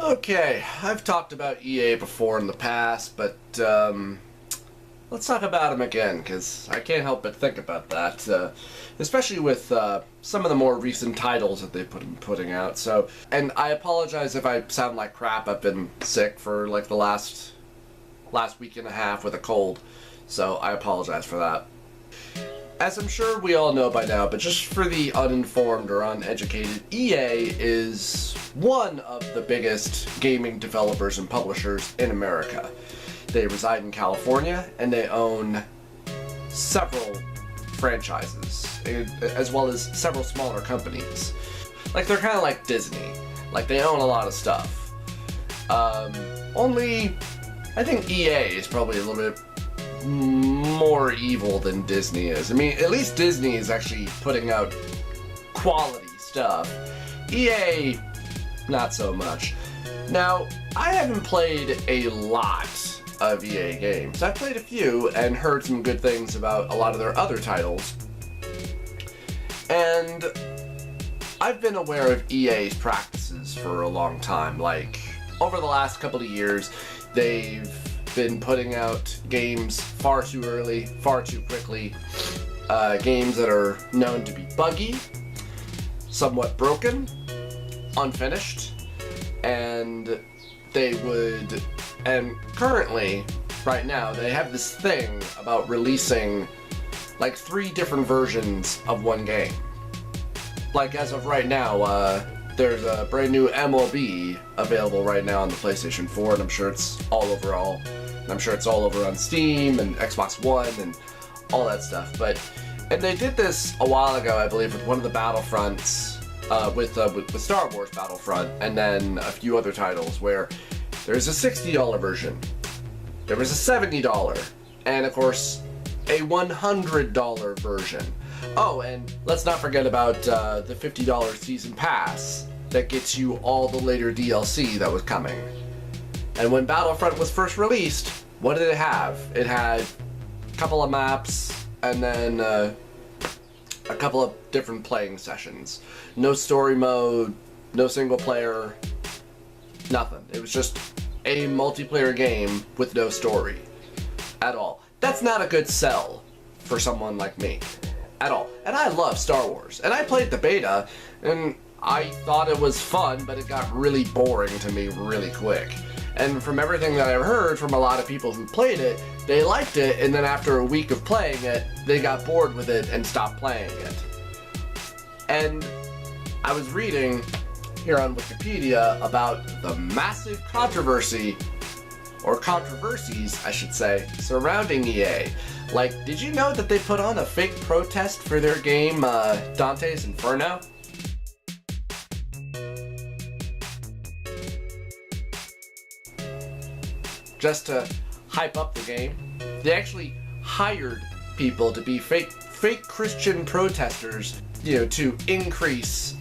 Okay, I've talked about EA before in the past, but let's talk about them again, because I can't help but think about that, especially with some of the more recent titles that they've been putting out. So, and I apologize if I sound like crap. I've been sick for like the last week and a half with a cold, so I apologize for that. As I'm sure we all know by now, but just for the uninformed or uneducated, EA is one of the biggest gaming developers and publishers in America. They reside in California, and they own several franchises, as well as several smaller companies. Like, they're kind of like Disney. Like, they own a lot of stuff. Only, I think EA is probably a little bit more evil than Disney is. I mean, at least Disney is actually putting out quality stuff. EA, not so much. Now, I haven't played a lot of EA games. I've played a few and heard some good things about a lot of their other titles. And I've been aware of EA's practices for a long time. Like, over the last couple of years, they've been putting out games far too early, far too quickly, games that are known to be buggy, somewhat broken, unfinished, and currently, right now, they have this thing about releasing like 3 different versions of one game. Like, as of right now, there's a brand new MLB available right now on the PlayStation 4, and I'm sure it's all over on Steam and Xbox One and all that stuff. And they did this a while ago, I believe, with one of the Battlefronts, with Star Wars Battlefront, and then a few other titles where there's a $60 version, there was a $70, and of course, a $100 version. Oh, and let's not forget about the $50 season pass that gets you all the later DLC that was coming. And when Battlefront was first released, what did it have? It had a couple of maps and then a couple of different playing sessions. No story mode, no single player, nothing. It was just a multiplayer game with no story at all. That's not a good sell for someone like me at all. And I love Star Wars, and I played the beta, and I thought it was fun, but it got really boring to me really quick. And from everything that I've heard from a lot of people who played it, they liked it, and then after a week of playing it, they got bored with it and stopped playing it. And I was reading here on Wikipedia about the massive controversy, or controversies, I should say, surrounding EA. Like, did you know that they put on a fake protest for their game, Dante's Inferno? Just to hype up the game. They actually hired people to be fake Christian protesters, you know, to increase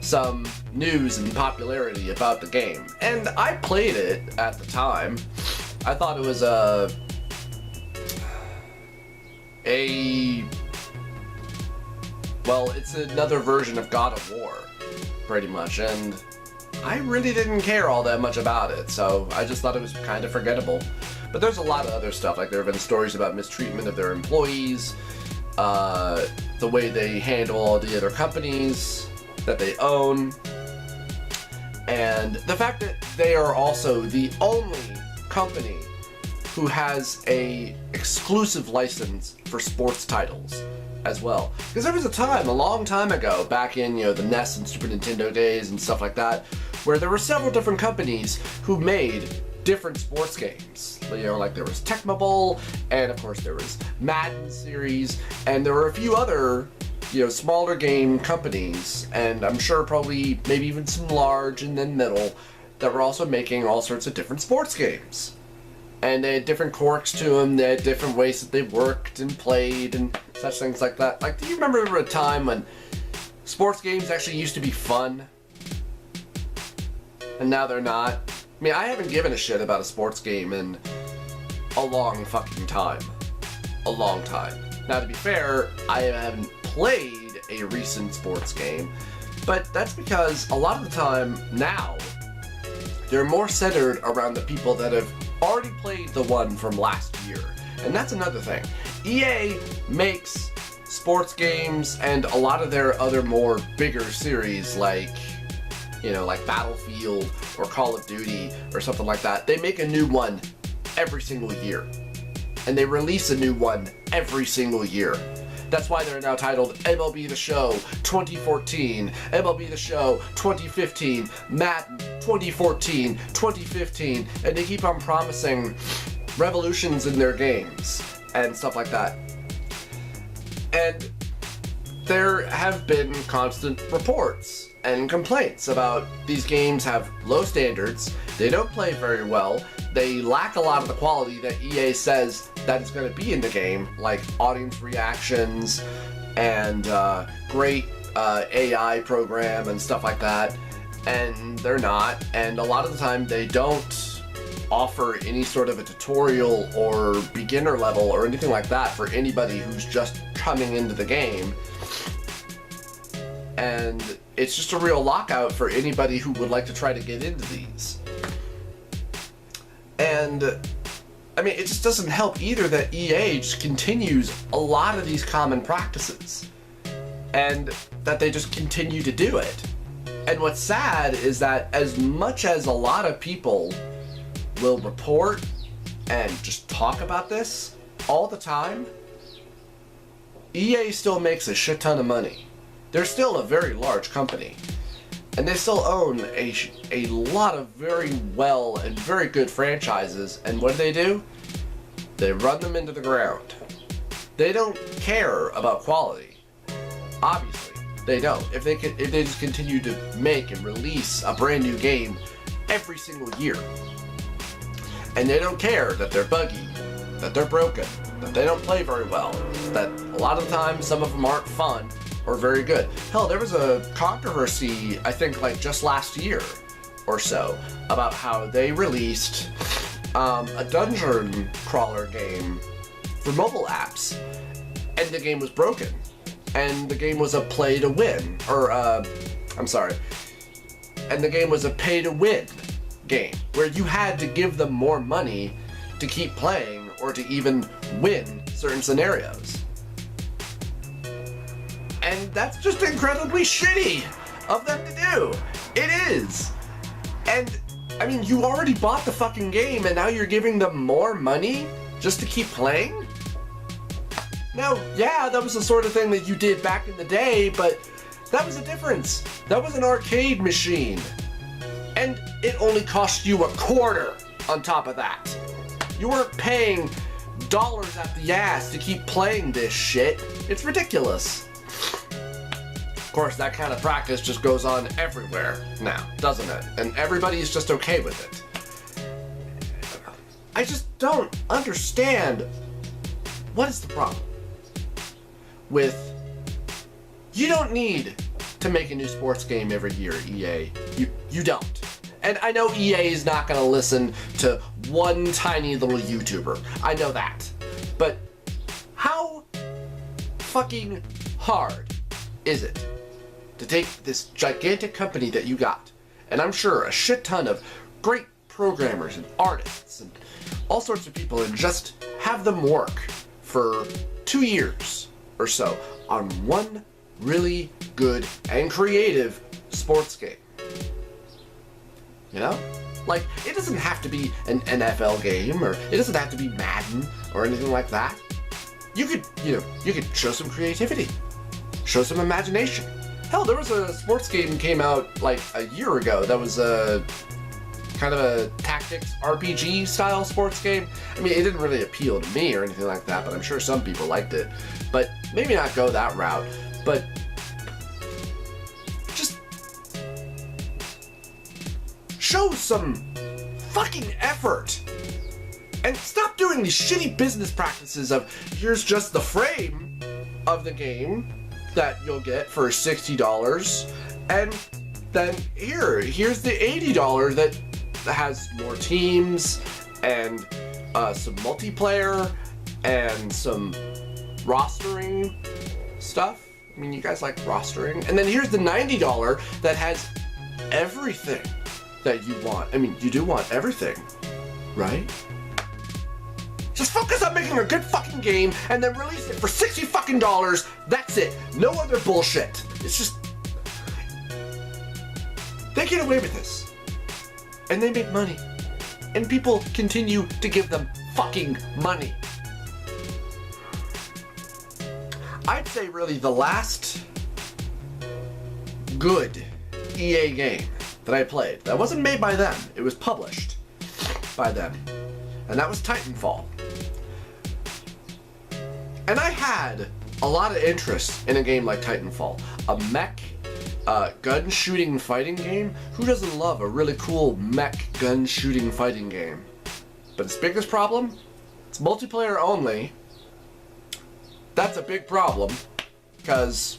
some news and popularity about the game. And I played it at the time. I thought it was well, it's another version of God of War, pretty much, and I really didn't care all that much about it, so I just thought it was kind of forgettable. But there's a lot of other stuff, like there have been stories about mistreatment of their employees, the way they handle all the other companies that they own, and the fact that they are also the only company who has a exclusive license for sports titles as well. Because there was a time, a long time ago, back in, you know, the NES and Super Nintendo days and stuff like that, where there were several different companies who made different sports games. You know, like there was Tecmo Bowl, and of course there was Madden series, and there were a few other, you know, smaller game companies, and I'm sure probably maybe even some large and then middle, that were also making all sorts of different sports games. And they had different quirks to them, they had different ways that they worked and played and such things like that. Like, do you remember a time when sports games actually used to be fun? And now they're not? I mean, I haven't given a shit about a sports game in a long fucking time. A long time. Now, to be fair, I haven't played a recent sports game, but that's because a lot of the time now, they're more centered around the people that have already played the one from last year. And that's another thing. EA makes sports games and a lot of their other more bigger series like, you know, like Battlefield or Call of Duty or something like that. They make a new one every single year. And they release a new one every single year. That's why they're now titled MLB The Show 2014, MLB The Show 2015, Madden 2014, 2015, and they keep on promising revolutions in their games and stuff like that. And there have been constant reports and complaints about these games have low standards, they don't play very well, they lack a lot of the quality that EA says that is going to be in the game, like audience reactions and great AI program and stuff like that, and they're not, and a lot of the time they don't offer any sort of a tutorial or beginner level or anything like that for anybody who's just coming into the game. And it's just a real lockout for anybody who would like to try to get into these. And I mean, it just doesn't help either that EA just continues a lot of these common practices and that they just continue to do it. And what's sad is that as much as a lot of people will report and just talk about this all the time, EA still makes a shit ton of money. They're still a very large company, and they still own a lot of very well and very good franchises, and what do? They run them into the ground. They don't care about quality. Obviously, they don't. If they just continue to make and release a brand new game every single year, and they don't care that they're buggy, that they're broken, that they don't play very well, that a lot of the time some of them aren't fun or very good. Hell, there was a controversy, I think like just last year or so, about how they released a dungeon crawler game for mobile apps, and the game was broken, and the game was a play to win, or and the game was a pay to win game, where you had to give them more money to keep playing or to even win certain scenarios. And that's just incredibly shitty of them to do. It is. And, I mean, you already bought the fucking game and now you're giving them more money just to keep playing? Now, yeah, that was the sort of thing that you did back in the day, but that was a difference. That was an arcade machine. And it only cost you $0.25 on top of that. You weren't paying dollars at the ass to keep playing this shit. It's ridiculous. Of course, that kind of practice just goes on everywhere now, doesn't it? And everybody's just okay with it. I just don't understand what is the problem with, you don't need to make a new sports game every year, EA. You don't. And I know EA is not going to listen to one tiny little YouTuber. I know that. But how fucking hard is it to take this gigantic company that you got, and I'm sure a shit ton of great programmers and artists and all sorts of people, and just have them work for 2 years or so on one really good and creative sports game? You know? Like, it doesn't have to be an NFL game, or it doesn't have to be Madden or anything like that. You could, you could show some creativity, show some imagination. Hell, there was a sports game came out like a year ago that was a kind of a tactics RPG style sports game. I mean, it didn't really appeal to me or anything like that, but I'm sure some people liked it. But maybe not go that route, but just show some fucking effort and stop doing these shitty business practices of, here's just the frame of the game that you'll get for $60, and then here's the $80 that has more teams and some multiplayer and some rostering stuff. I mean, you guys like rostering. And then here's the $90 that has everything that you want. I mean, you do want everything, right? Just focus on making a good fucking game and then release it for $60 fucking. That's it. No other bullshit. It's just... They get away with this. And they make money. And people continue to give them fucking money. I'd say really the last good EA game that I played, that wasn't made by them, it was published by them, and that was Titanfall. And I had a lot of interest in a game like Titanfall, a mech gun shooting fighting game. Who doesn't love a really cool mech gun shooting fighting game? But its biggest problem, it's multiplayer only. That's a big problem, because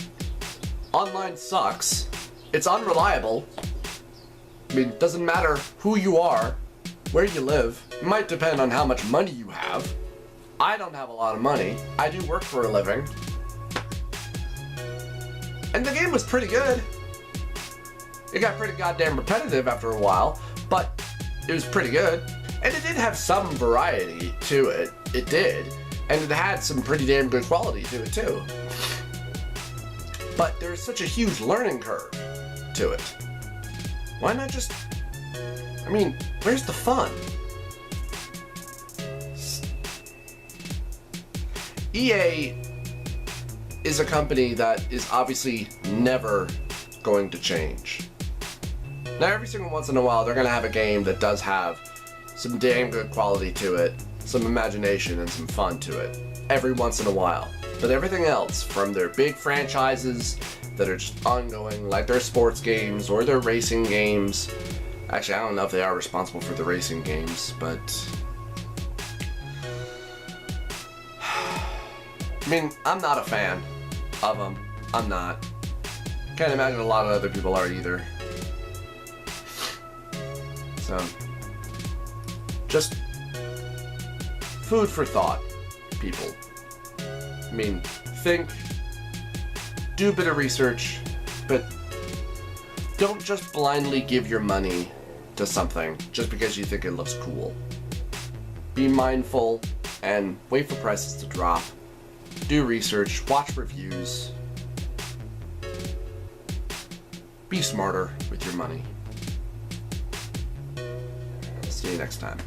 online sucks. It's unreliable. I mean, it doesn't matter who you are, where you live. It might depend on how much money you have. I don't have a lot of money. I do work for a living. And the game was pretty good. It got pretty goddamn repetitive after a while, but it was pretty good. And it did have some variety to it. It did. And it had some pretty damn good quality to it too. But there's such a huge learning curve to it. Why not just... I mean, where's the fun? EA is a company that is obviously never going to change. Now, every single once in a while, they're going to have a game that does have some damn good quality to it, some imagination and some fun to it, every once in a while. But everything else, from their big franchises that are just ongoing, like their sports games or their racing games. Actually, I don't know if they are responsible for the racing games, but... I mean, I'm not a fan of them. I'm not. Can't imagine a lot of other people are either. So, just food for thought, people. I mean, think, do a bit of research, but don't just blindly give your money to something just because you think it looks cool. Be mindful and wait for prices to drop. Do research, watch reviews. Be smarter with your money. See you next time.